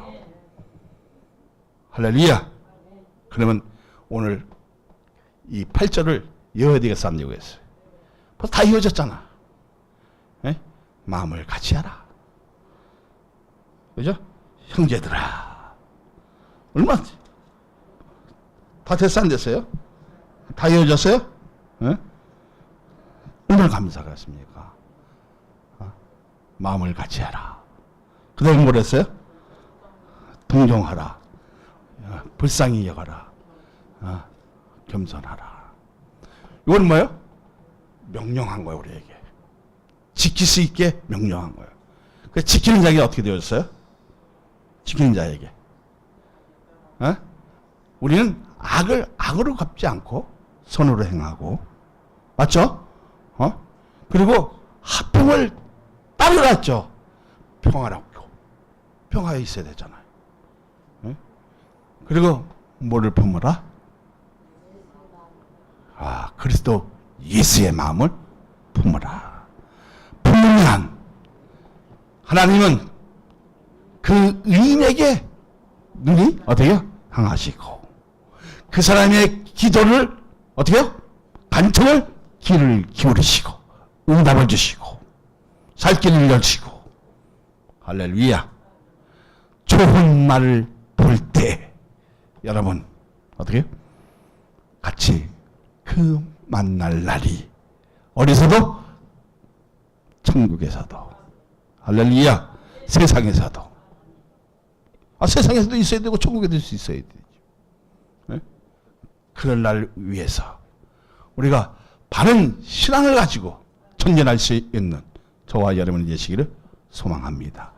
S1: 할렐루야. 그러면 오늘 이 8절을 이어야 되겠어 안 되겠어요? 벌써 다 이어졌잖아. 에? 마음을 같이 하라. 그죠? 형제들아. 얼마 다 됐어 안 됐어요? 다 이어졌어요? 에? 얼마나 감사하겠습니까? 마음을 같이 하라. 그 다음에 뭘 했어요? 동정하라. 불쌍히 여가라. 겸손하라. 이건 뭐예요? 명령한 거예요, 우리에게. 지킬 수 있게 명령한 거예요. 그 지키는 자에게 어떻게 되었어요? 지키는 자에게. 우리는 악을 악으로 갚지 않고 선으로 행하고, 맞죠? 그리고 화평을 따르라죠. 평화라고. 평화에 있어야 되잖아요. 그리고 뭐를 품으라? 그리스도 예수의 마음을 품으라. 품으면 하나님은 그 의인에게 눈이 어떻게 해요? 향하시고 그 사람의 기도를 어떻게 해요? 간청을 귀를 기울이시고 응답을 주시고 살 길을 열시고. 할렐루야. 좋은 말을 볼 때 여러분 어떻게 해요? 같이 그 만날 날이 어디서도? 천국에서도. 할렐루야. 세상에서도. 세상에서도 있어야 되고 천국에도 있어야 되죠. 네? 그럴 날 위해서 우리가 바른 신앙을 가지고 전진할 수 있는 저와 여러분이 되시기를 소망합니다.